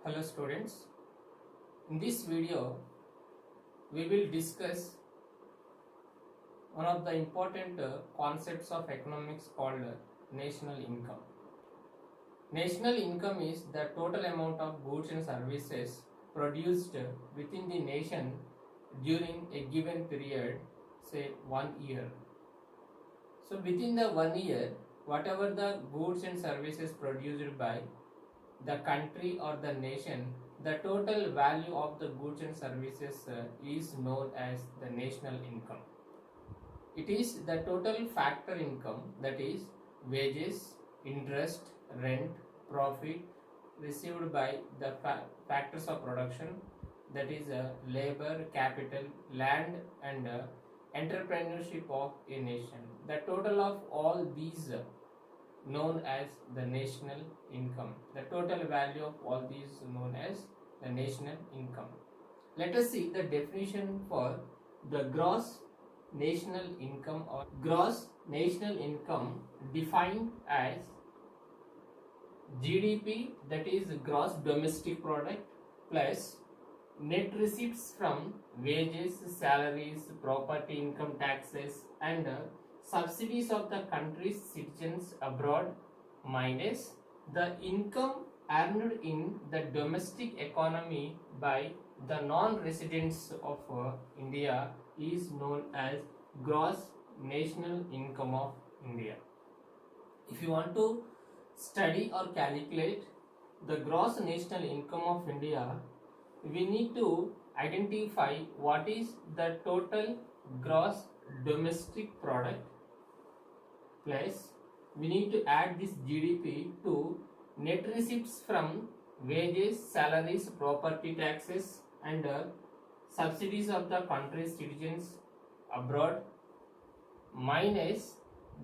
Hello students, in this video we will discuss one of the important concepts of economics called national income. National income is the total amount of goods and services produced within the nation during a given period, say 1 year. So within the 1 year, whatever the goods and services produced by the country or the nation, the total value of the goods and services is known as the national income. It is the total factor income, that is wages, interest, rent, profit received by the factors of production, that is labor, capital, land and entrepreneurship of a nation. The total of all these known as the national income. The total value of all these known as the national income. Let us see the definition for the gross national income or gross national income, defined as GDP, that is gross domestic product, plus net receipts from wages, salaries, property income taxes and subsidies of the country's citizens abroad, minus the income earned in the domestic economy by the non-residents of India, is known as gross national income of India. If you want to study or calculate the gross national income of India, we need to identify what is the total gross domestic product, plus we need to add this GDP to net receipts from wages, salaries, property taxes and subsidies of the country's citizens abroad, minus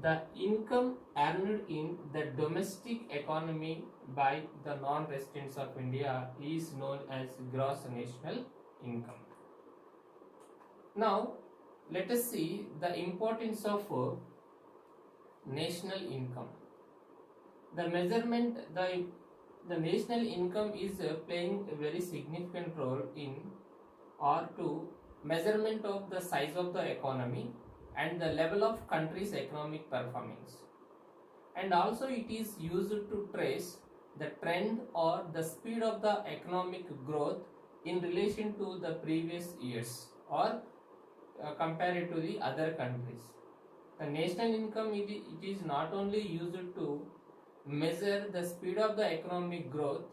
the income earned in the domestic economy by the non-residents of India, is known as gross national income. Now let us see the importance of national income. The measurement, the national income is playing a very significant role in or to measurement of the size of the economy and the level of country's economic performance, and also it is used to trace the trend or the speed of the economic growth in relation to the previous years or compared to the other countries. The national income, it is not only used to measure the speed of the economic growth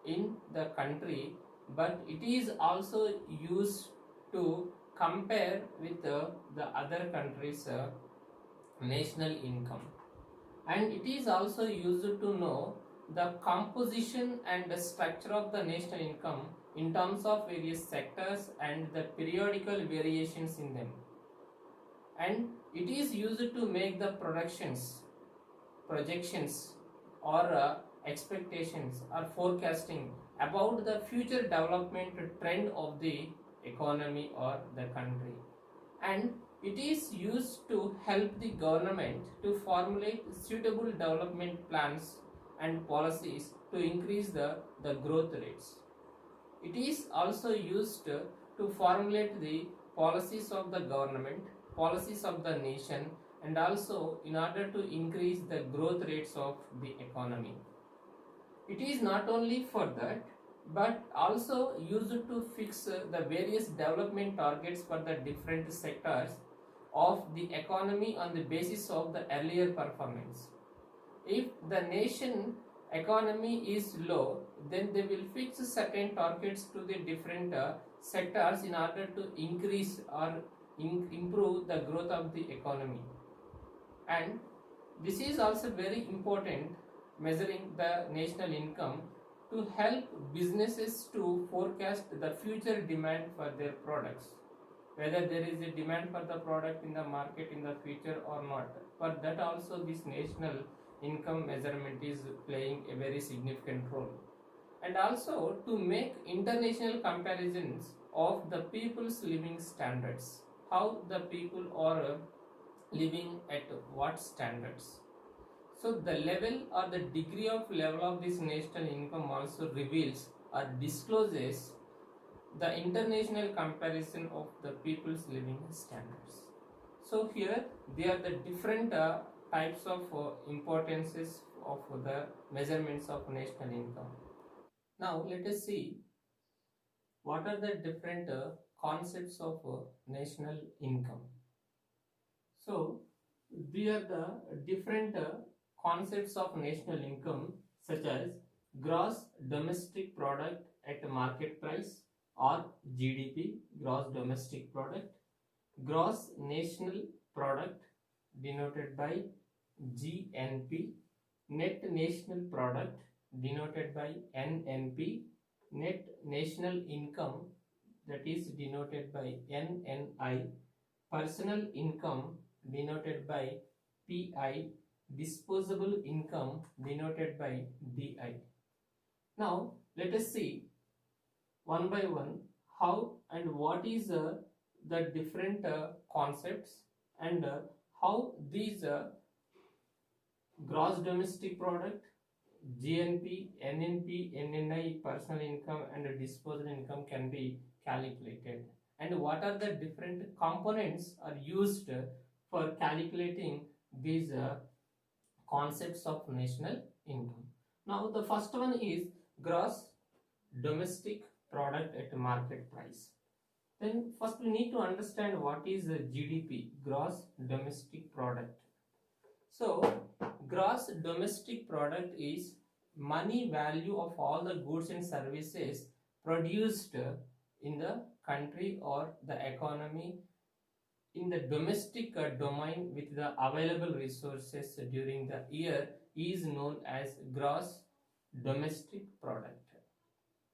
in the country, but it is also used to compare with the other countries' national income, and it is also used to know the composition and the structure of the national income in terms of various sectors and the periodical variations in them, and it is used to make the projections or expectations or forecasting about the future development trend of the economy or the country, and it is used to help the government to formulate suitable development plans and policies to increase the growth rates. It is also used to formulate the policies of the government, policies of the nation, and also in order to increase the growth rates of the economy. It is not only for that, but also used to fix the various development targets for the different sectors of the economy on the basis of the earlier performance. If the nation economy is low, then they will fix certain targets to the different sectors in order to increase or improve the growth of the economy. And this is also very important, measuring the national income, to help businesses to forecast the future demand for their products, whether there is a demand for the product in the market in the future or not. For that also this national income measurement is playing a very significant role, and also to make international comparisons of the people's living standards, how the people are living at what standards. So the level or the degree of level of this national income also reveals or discloses the international comparison of the people's living standards. So here they are the different types of importances of the measurements of national income. Now let us see what are the different concepts of national income. So they are the different concepts of national income, such as gross domestic product at market price, or GDP, gross domestic product, gross national product denoted by GNP, net national product denoted by NNP, net national income, that is denoted by NNI, personal income denoted by PI, disposable income denoted by DI. Now let us see one by one how and what is the different concepts, and how these gross domestic product, GNP, NNP, NNI, personal income and disposable income can be calculated, and what are the different components are used for calculating these concepts of national income. Now the first one is gross domestic product at market price. Then first we need to understand what is the GDP, gross domestic product. So gross domestic product is money value of all the goods and services produced in the country or the economy in the domestic domain with the available resources during the year is known as gross domestic product.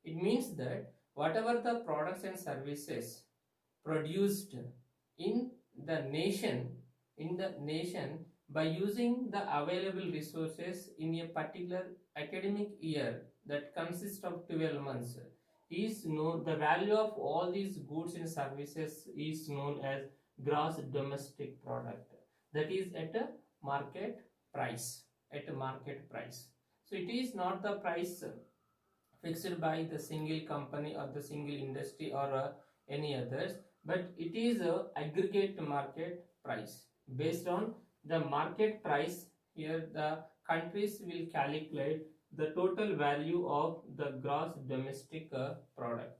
It means that whatever the products and services produced in the nation by using the available resources in a particular academic year that consists of 12 months is known, the value of all these goods and services is known as gross domestic product, that is at a market price, so it is not the price fixed by the single company or the single industry or any others, but it is a aggregate market price. Based on the market price, here the countries will calculate the total value of the gross domestic product.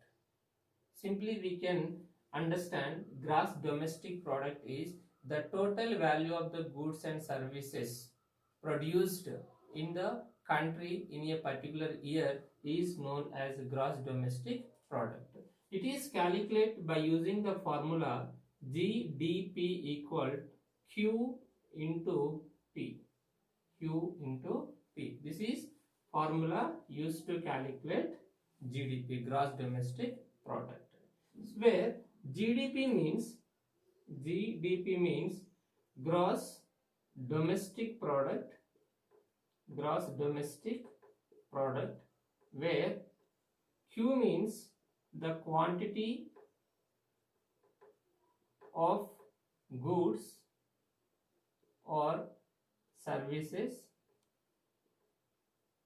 Simply we can understand gross domestic product is the total value of the goods and services produced in the country in a particular year is known as gross domestic product. It is calculated by using the formula GDP equal Q into P. Q into P. This is formula used to calculate GDP, gross domestic product, where GDP means gross domestic product, where Q means the quantity of goods or services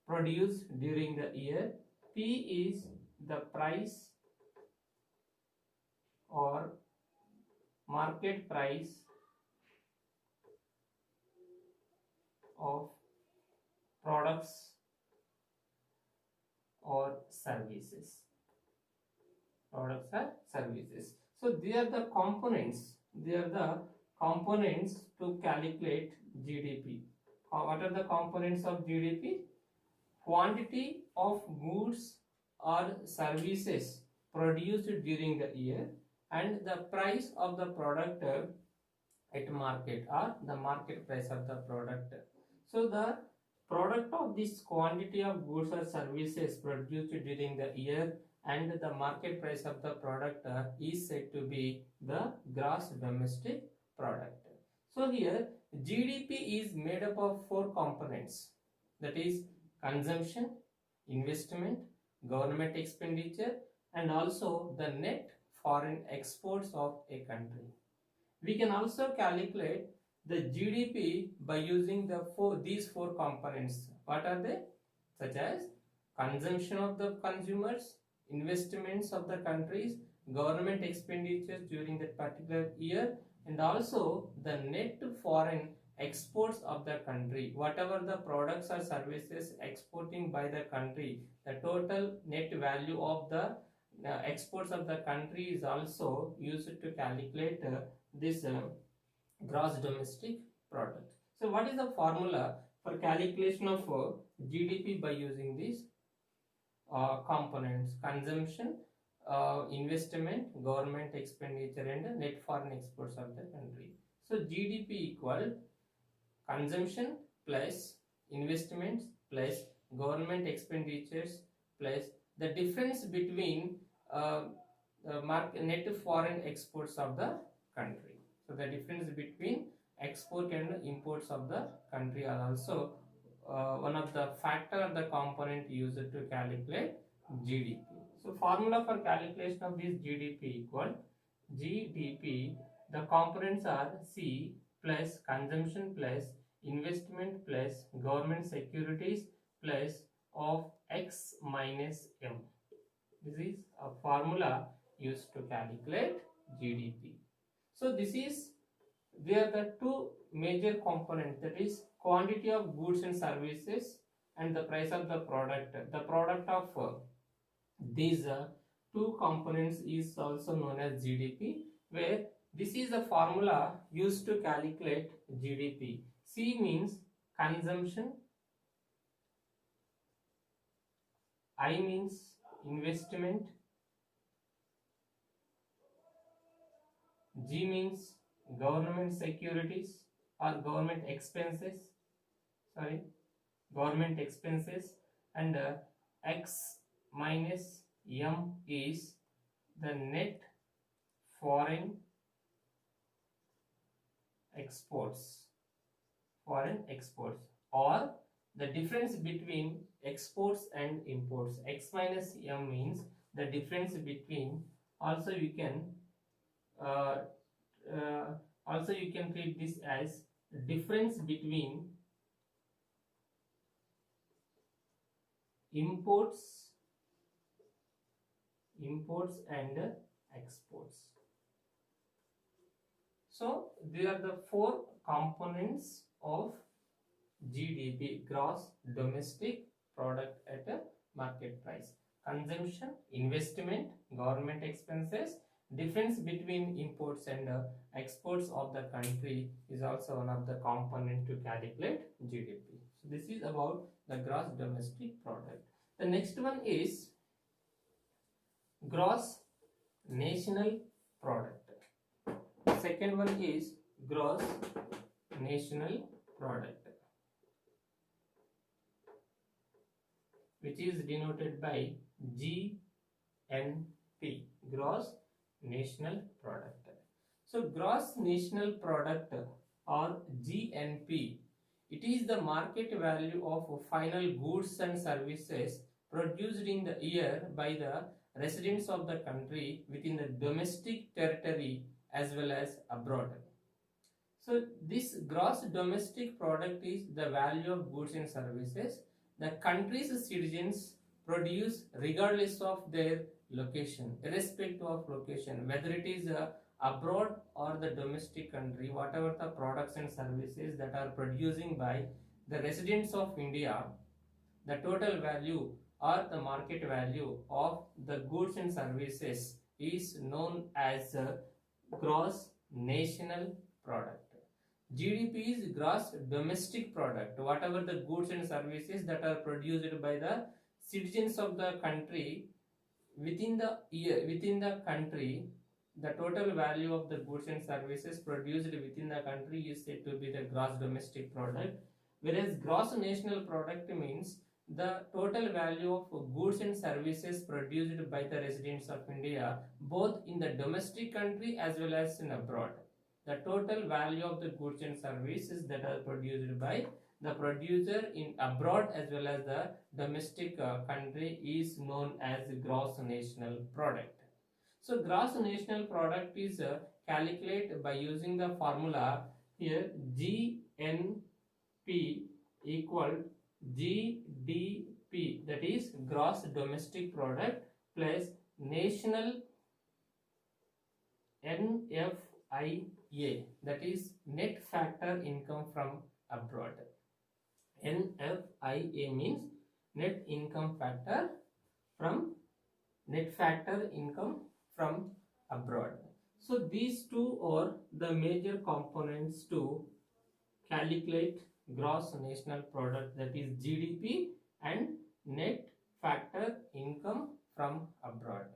produced during the year. P is the price or market price of products or services. So they are the components. To calculate GDP. What are the components of GDP? Quantity of goods or services produced during the year, and the price of the product at market, or the market price of the product. So the product of this quantity of goods or services produced during the year and the market price of the product is said to be the gross domestic product. So here GDP is made up of 4 components, that is consumption, investment, government expenditure, and also the net foreign exports of a country. We can also calculate the GDP by using these 4 components. What are they? Such as consumption of the consumers, investments of the countries, government expenditures during that particular year, and also the net foreign exports of the country. Whatever the products or services exporting by the country, the total net value of the exports of the country is also used to calculate this gross domestic product. So what is the formula for calculation of GDP by using these components: consumption, investment, government expenditure, and net foreign exports of the country. So GDP equal consumption plus investments plus government expenditures plus the difference between net foreign exports of the country. So the difference between export and imports of the country are also one of the factor of the component used to calculate GDP. So formula for calculation of this GDP equal GDP, the components are C plus consumption plus investment plus government securities plus of X minus M. This is a formula used to calculate GDP. So this is, there are the two major components, that is quantity of goods and services and the price of the product. The product of these two components is also known as GDP, where this is a formula used to calculate GDP. C means consumption, I means investment, G means government securities or government expenses, and X minus M is the net foreign exports, or the difference between exports and imports. X minus M means the difference between, also you can treat this as difference between imports and exports. So there are the four components of GDP, gross domestic product at a market price: consumption, investment, government expenses. Difference between imports and exports of the country is also one of the component to calculate GDP. So this is about the gross domestic product. The next one is gross national product. The second one is gross national product, which is denoted by GNP, gross national product. So gross national product or GNP, it is the market value of final goods and services produced in the year by the residents of the country within the domestic territory as well as abroad. So this gross domestic product is the value of goods and services the country's citizens produce regardless of their location, irrespective of location, whether it is abroad or the domestic country. Whatever the products and services that are producing by the residents of India, the total value or the market value of the goods and services is known as gross national product. GDP is gross domestic product. Whatever the goods and services that are produced by the citizens of the country within the year, within the country, the total value of the goods and services produced within the country is said to be the gross domestic product. Whereas gross national product means the total value of goods and services produced by the residents of India, both in the domestic country as well as in abroad. The total value of the goods and services that are produced by the producer in abroad as well as the domestic country is known as gross national product. So gross national product is calculated by using the formula here GNP equal GDP P, that is gross domestic product, plus national NFIA, that is net factor income from abroad. NFIA means net income factor from net factor income from abroad. So these two are the major components to calculate gross national product, that is GDP, and net factor income from abroad.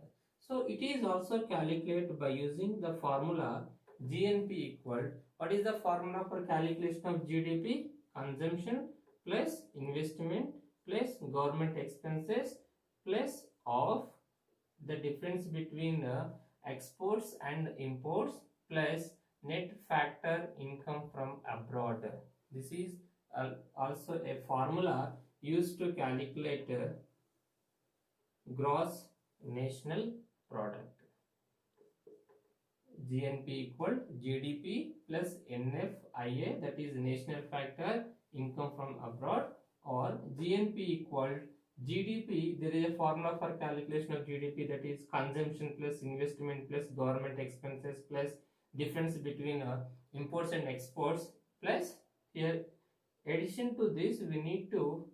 So it is also calculated by using the formula GNP equal, what is the formula for calculation of GDP? Consumption plus investment plus government expenses plus of the difference between exports and imports plus net factor income from abroad. This is also a formula used to calculate gross national product. GNP equal GDP plus NFIA, that is national factor income from abroad, or GNP equal GDP, there is a formula for calculation of GDP, that is consumption plus investment plus government expenses plus difference between imports and exports, plus here addition to this we need to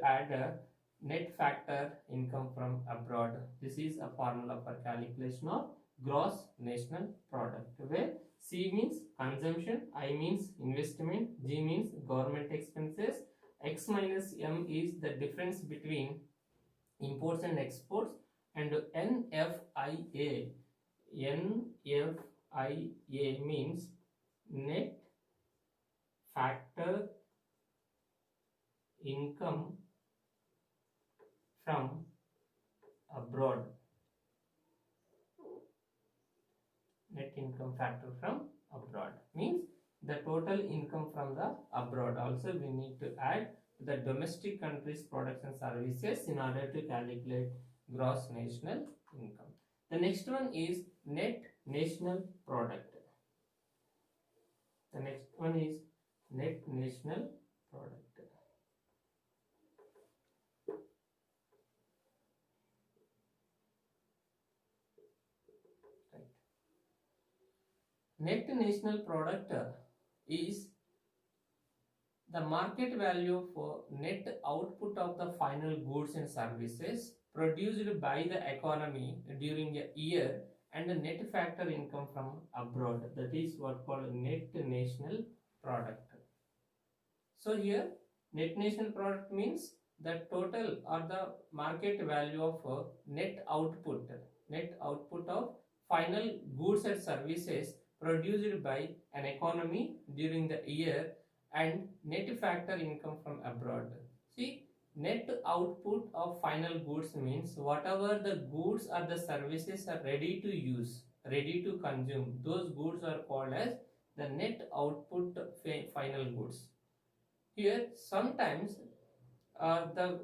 add a net factor income from abroad. This is a formula for calculation of gross national product, where C means consumption, I means investment, G means government expenses, X minus M is the difference between imports and exports, and NFIA means net factor income from abroad. Net income factor from abroad means the total income from the abroad. Also we need to add the domestic country's products and services in order to calculate gross national income. The next one is net national product. The next one is net national product. Net national product is the market value for net output of the final goods and services produced by the economy during a year, and the net factor income from abroad. That is what called net national product. So here net national product means the total or the market value of net output of final goods and services produced by an economy during the year, and net factor income from abroad. See, net output of final goods means whatever the goods or the services are ready to use, ready to consume, those goods are called as the net output final goods. Here sometimes the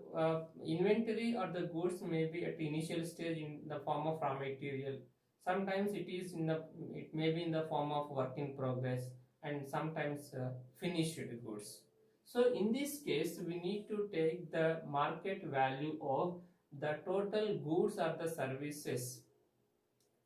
inventory or the goods may be at the initial stage in the form of raw material. Sometimes it may be in the form of work in progress, and sometimes finished goods. So in this case we need to take the market value of the total goods or the services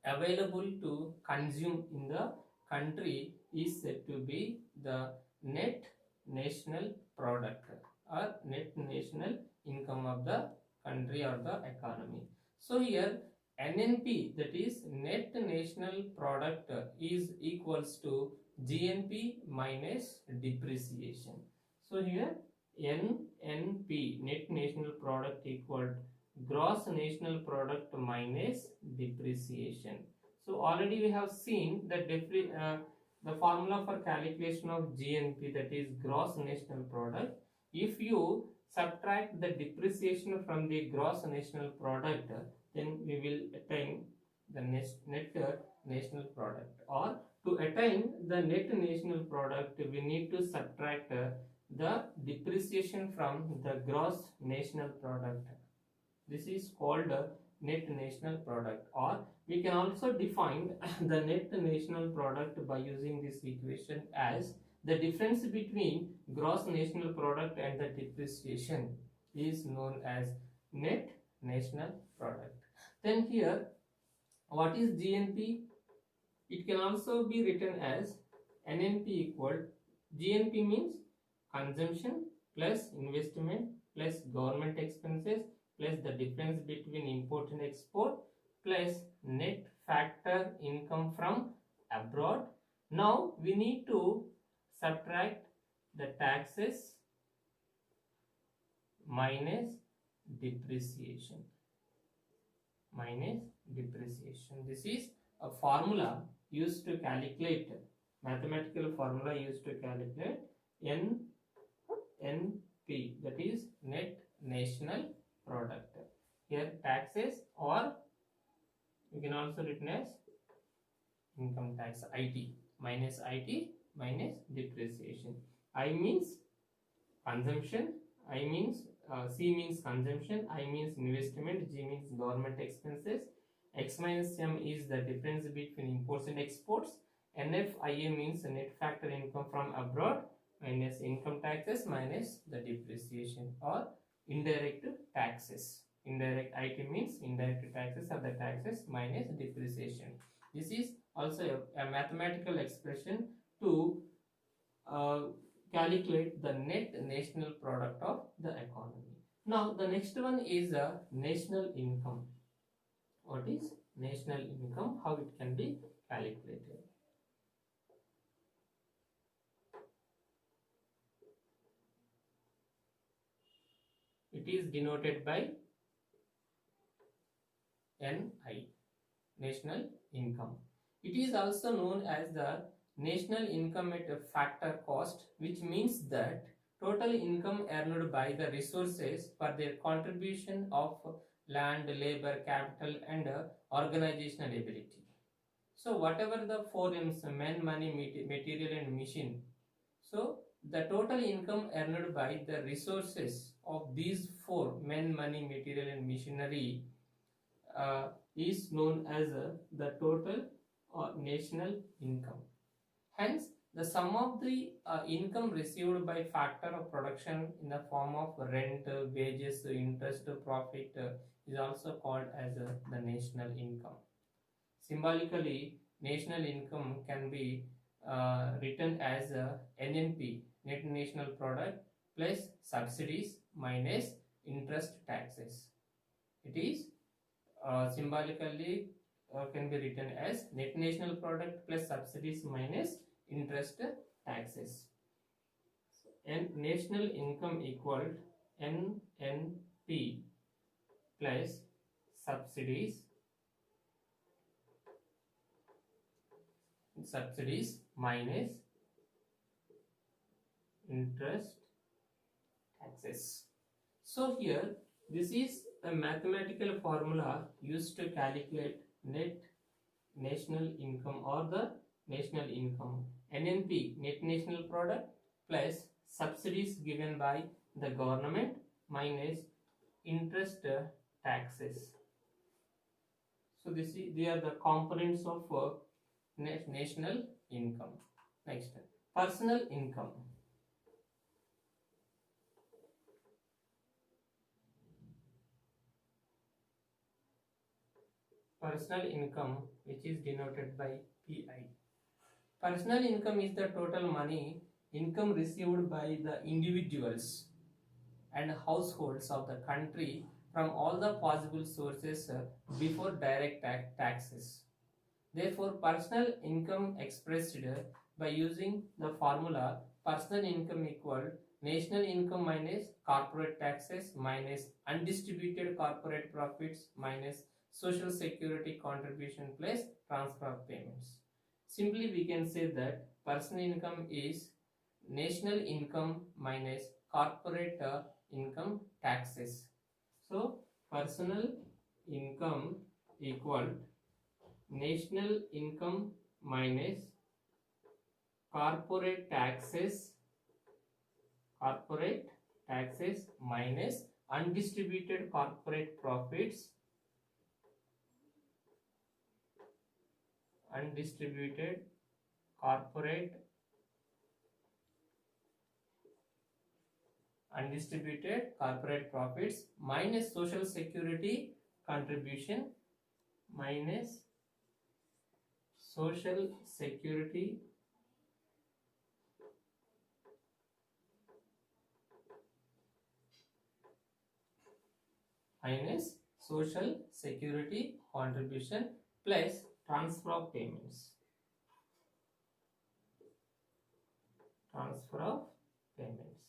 available to consume in the country is said to be the net national product or net national income of the country or the economy. So here NNP, that is net national product, is equals to GNP minus depreciation. So here NNP, net national product, equal gross national product minus depreciation. So already we have seen that the formula for calculation of GNP, that is gross national product. If you subtract the depreciation from the gross national product, then we will attain the net national product. Or to attain the net national product, we need to subtract the depreciation from the gross national product. This is called net national product. Or we can also define the net national product by using this equation as the difference between gross national product and the depreciation. is known as net national product. Then here, what is GNP? It can also be written as NNP equal, GNP means consumption plus investment plus government expenses plus the difference between import and export plus net factor income from abroad. Now we need to subtract the taxes minus depreciation. This is a formula used to calculate, mathematical formula used to calculate NNP, that is net national product. Here taxes, or you can also written as income tax, IT minus depreciation. I means consumption, I means C means consumption, I means investment, G means government expenses, X minus M is the difference between imports and exports, NFIA means net factor income from abroad minus income taxes minus the depreciation or indirect taxes. Indirect IT means indirect taxes or the taxes minus depreciation. This is also a mathematical expression to calculate the net national product of the economy. Now the next one is a national income. What is national income? How it can be calculated? It is denoted by NI, national income. It is also known as the national income at a factor cost, which means that total income earned by the resources for their contribution of land, labor, capital and organizational ability. So whatever the four M's, men, money, material and machine, so the total income earned by the resources of these four, men, money, material and machinery, is known as the total national income. Hence, the sum of the income received by factor of production in the form of rent, wages, interest, profit is also called as the national income. Symbolically, national income can be written as NNP, net national product, plus subsidies minus interest taxes. It is symbolically can be written as net national product plus subsidies minus interest taxes. And national income equal NNP plus subsidies minus interest taxes. So here this is a mathematical formula used to calculate net national income or the national income. NNP, net national product, plus subsidies given by the government minus interest taxes. So they are the components of national income. Next, personal income. Personal income, which is denoted by PI. Personal income is the total money income received by the individuals and households of the country from all the possible sources before direct taxes. Therefore, personal income expressed by using the formula personal income equal national income minus corporate taxes minus undistributed corporate profits minus social security contribution plus transfer of payments. Simply we can say that personal income is national income minus corporate income taxes. So personal income equal national income minus corporate taxes minus undistributed corporate profits undistributed corporate profits minus social security contribution minus social security minus social security contribution plus transfer of payments. Transfer of payments.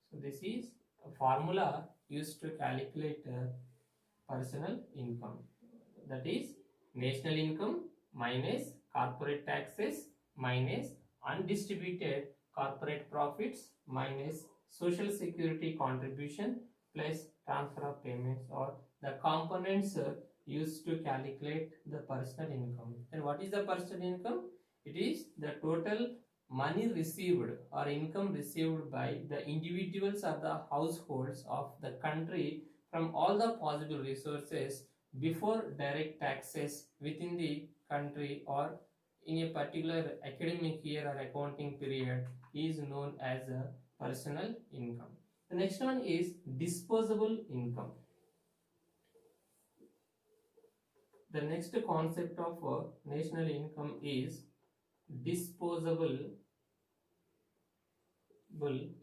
So this is a formula used to calculate personal income. That is national income minus corporate taxes minus undistributed corporate profits minus social security contribution plus transfer of payments, or the components used to calculate the personal income. And what is the personal income? It is the total money received or income received by the individuals or the households of the country from all the possible resources before direct taxes within the country or in a particular academic year or accounting period is known as a personal income. The next one is disposable income. The next concept of national income is disposable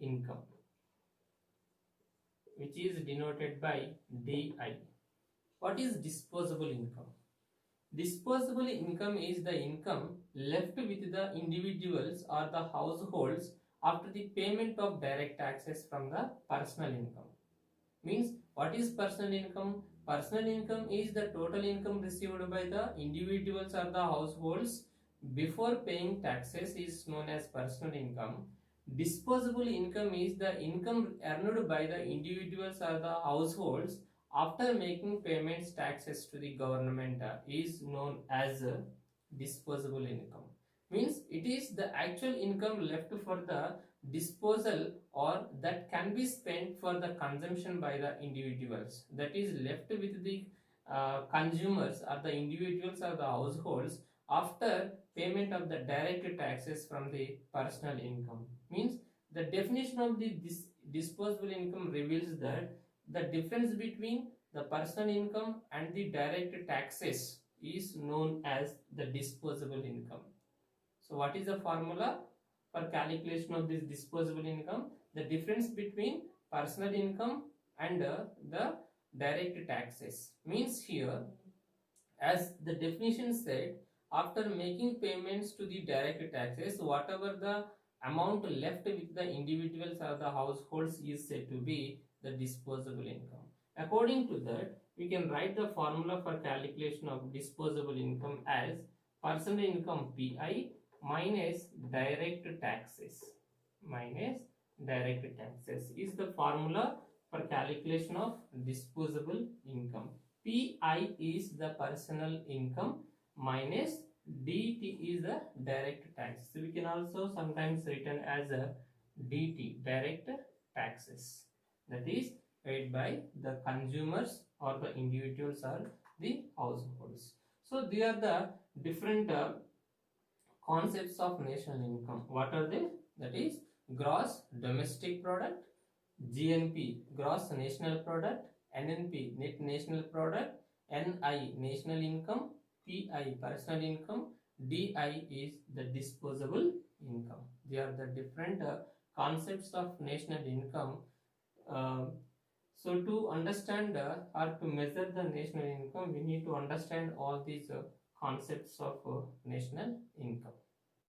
income, which is denoted by DI. What is disposable income? Disposable income is the income left with the individuals or the households after the payment of direct taxes from the personal income. Means, what is personal income? Personal income is the total income received by the individuals or the households before paying taxes is known as personal income. Disposable income is the income earned by the individuals or the households after making payments taxes to the government is known as disposable income. Means it is the actual income left for the disposal or that can be spent for the consumption by the individuals, that is left with the consumers or the individuals or the households after payment of the direct taxes from the personal income. Means the definition of the disposable income reveals that the difference between the personal income and the direct taxes is known as the disposable income. So what is the formula for calculation of this disposable income? The difference between personal income and the direct taxes. Means here, as the definition said, after making payments to the direct taxes, whatever the amount left with the individuals or the households is said to be the disposable income. According to that, we can write the formula for calculation of disposable income as personal income PI minus direct taxes is the formula for calculation of disposable income. PI is the personal income minus DT is the direct tax. So we can also sometimes written as a DT, direct taxes, that is paid by the consumers or the individuals or the households. So they are the different concepts of national income. What are they? That is gross domestic product, GNP gross national product, NNP net national product, NI national income, PI personal income, DI is the disposable income. They are the different concepts of national income. So to understand or to measure the national income, we need to understand all these concepts of national income.